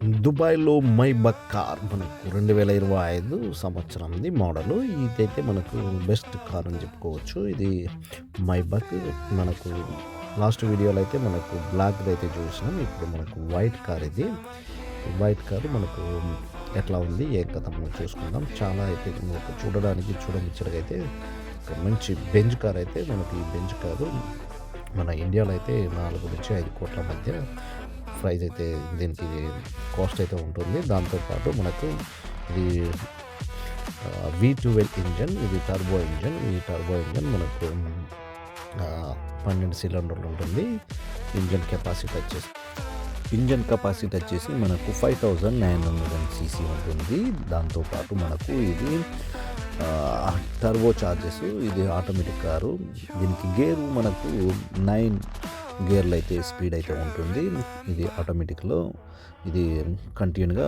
దుబాయ్‌లో మైబాక్ కార్ మనకు 2025 సంవత్సరంది మోడలు. ఇదైతే మనకు బెస్ట్ కార్ అని చెప్పుకోవచ్చు. ఇది మైబాక్ మనకు లాస్ట్ వీడియోలో అయితే మనకు బ్లాక్‌దైతే చూసినాం. ఇప్పుడు మనకు వైట్ కార్ ఇది. వైట్ కారు మనకు ఎట్లా ఉంది, ఏం కథ మనం చూసుకుందాం. చాలా అయితే మనకు చూడడానికి చూడముచ్చటగా అయితే ఒక మంచి బెంజ్ కార్ అయితే మనకి ఈ బెంజ్ కారు మన ఇండియాలో అయితే 4 నుంచి 5 కోట్ల మధ్య ప్రైస్ అయితే దీనికి కాస్ట్ అయితే ఉంటుంది. దాంతోపాటు మనకు ఇది V12 ఇంజన్, ఇది టర్బో ఇంజన్. ఈ టర్బో ఇంజన్ మనకు 12 సిలిండర్లు ఉంటుంది. ఇంజన్ కెపాసిటీ వచ్చేసి మనకు 5900 cc ఉంటుంది. దాంతోపాటు మనకు ఇది టర్బో చార్జెస్, ఇది ఆటోమేటిక్ కారు. దీనికి గేరు మనకు 9 గేర్లు అయితే స్పీడ్ అయితే ఉంటుంది. ఇది ఆటోమేటిక్లో ఇది కంటిన్యూగా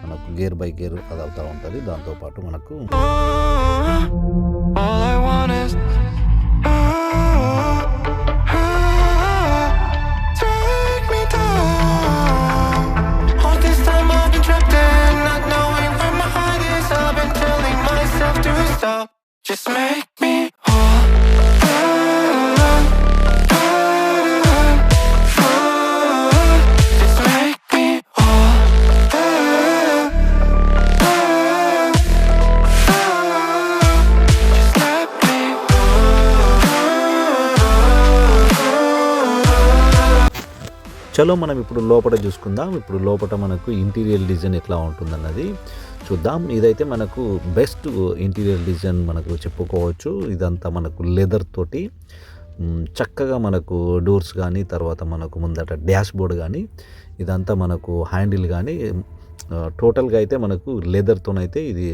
మనకు గేర్ బై గేర్ అది అవుతూ ఉంటుంది. దాంతోపాటు మనకు Just make me whole. Just make me whole. Just let me చలో మనం ఇప్పుడు లోపల చూసుకుందాం. ఇప్పుడు లోపల మనకు ఇంటీరియర్ డిజైన్ ఎట్లా ఉంటుందన్నది చూద్దాం. ఇదైతే మనకు బెస్ట్ ఇంటీరియర్ డిజైన్ మనకు చెప్పుకోవచ్చు. ఇదంతా మనకు లెదర్ తోటి చక్కగా మనకు డోర్స్ కానీ, తర్వాత మనకు ముందట డాష్ బోర్డ్ కానీ, ఇదంతా మనకు హ్యాండిల్ కానీ టోటల్గా అయితే మనకు లెదర్తోనైతే ఇది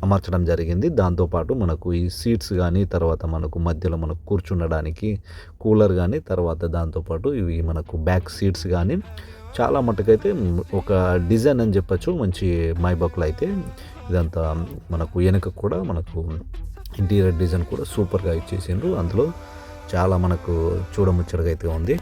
అమర్చడం జరిగింది. దాంతోపాటు మనకు ఈ సీట్స్ కానీ, తర్వాత మనకు మధ్యలో మనకు కూర్చుండడానికి కూలర్ కానీ, తర్వాత దాంతోపాటు ఇవి మనకు బ్యాక్ సీట్స్ కానీ చాలా మట్టుకైతే ఒక డిజైన్ అని చెప్పచ్చు. మంచి మైబాక్లో అయితే ఇదంతా మనకు వెనక కూడా మనకు ఇంటీరియర్ డిజైన్ కూడా సూపర్గా ఇచ్చేసిండ్రు. అందులో చాలా మనకు చూడముచ్చటగా అయితే ఉంది.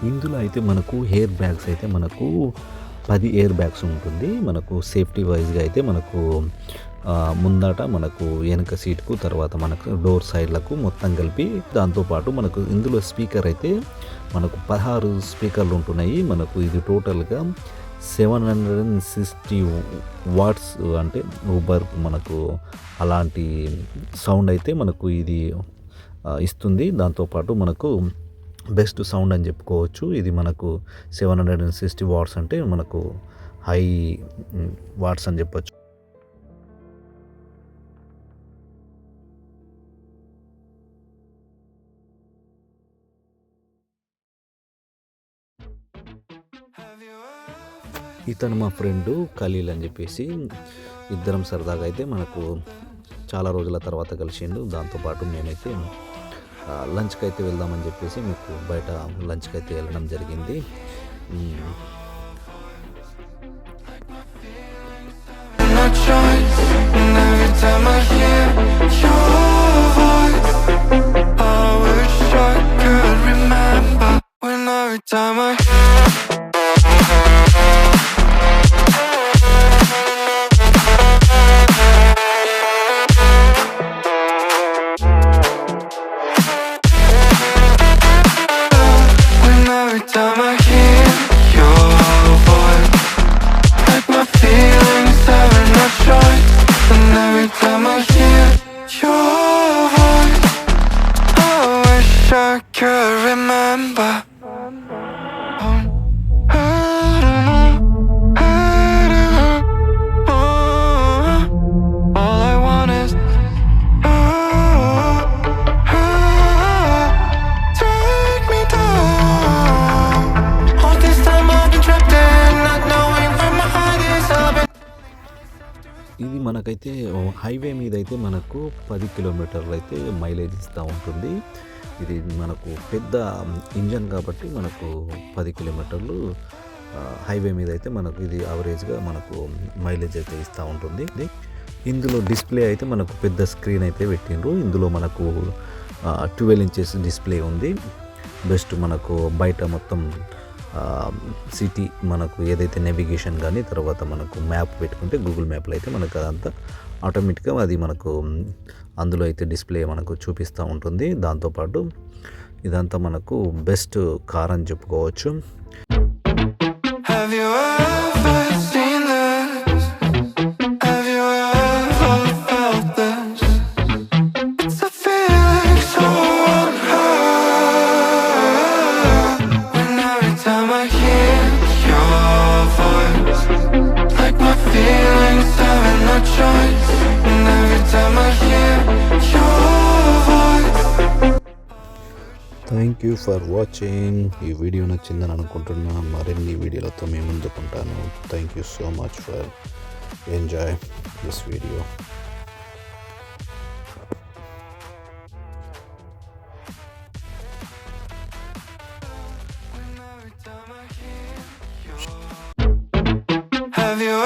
ఇందులో అయితే మనకు ఎయిర్ బ్యాగ్స్ అయితే మనకు 10 ఎయిర్ బ్యాగ్స్ ఉంటుంది. మనకు సేఫ్టీ వైజ్గా అయితే మనకు ముందట మనకు వెనక సీట్కు, తర్వాత మనకు డోర్ సైడ్లకు మొత్తం కలిపి. దాంతోపాటు మనకు ఇందులో స్పీకర్ అయితే మనకు 16 స్పీకర్లు ఉంటున్నాయి. మనకు ఇది టోటల్గా 760 వాట్స్ అంటే ఊబర్ మనకు అలాంటి సౌండ్ అయితే మనకు ఇది ఇస్తుంది. దాంతోపాటు మనకు బెస్ట్ సౌండ్ అని చెప్పుకోవచ్చు. ఇది మనకు 760 వాట్స్ అంటే మనకు హై వాట్స్ అని చెప్పచ్చు. ఇతను మా ఫ్రెండు ఖలీల్ అని చెప్పేసి ఇద్దరం సరదాగా అయితే మనకు చాలా రోజుల తర్వాత కలిసిండు. దాంతోపాటు మేమైతే లంచ్కి అయితే వెళ్దామని చెప్పేసి మీకు బయట లంచ్కి అయితే వెళ్ళడం జరిగింది. ఇది మనకైతే హైవే మీద అయితే మనకు 10 కిలోమీటర్లు అయితే మైలేజ్ ఇస్తూ ఉంటుంది. ఇది మనకు పెద్ద ఇంజన్ కాబట్టి మనకు 10 కిలోమీటర్లు హైవే మీద అయితే మనకు ఇది యావరేజ్గా మనకు మైలేజ్ అయితే ఇస్తూ ఉంటుంది. ఇందులో డిస్ప్లే అయితే మనకు పెద్ద స్క్రీన్ అయితే పెట్టిండ్రు. ఇందులో మనకు 12 ఇంచెస్ డిస్ప్లే ఉంది. బెస్ట్ మనకు బయట మొత్తం సిటీ మనకు ఏదైతే నెవిగేషన్ కానీ తర్వాత మనకు మ్యాప్ పెట్టుకుంటే గూగుల్ మ్యాప్లో అయితే మనకు అదంతా ఆటోమేటిక్గా అది మనకు అందులో అయితే డిస్ప్లే మనకు చూపిస్తూ ఉంటుంది. దాంతోపాటు ఇదంతా మనకు బెస్ట్ కార్ అని చెప్పుకోవచ్చు. Have you ever seen this? Have you ever felt this? It's a feeling so unheard. When every time I hear your voice, like my feelings having no choice. And every time I hear your voice. Thank you for watching. ఈ video నచ్చిందని అనుకుంటున్నా. మరిన్ని వీడియోలతో మీ ముందుకుంటాను. Thank you so much for enjoy this video. Have you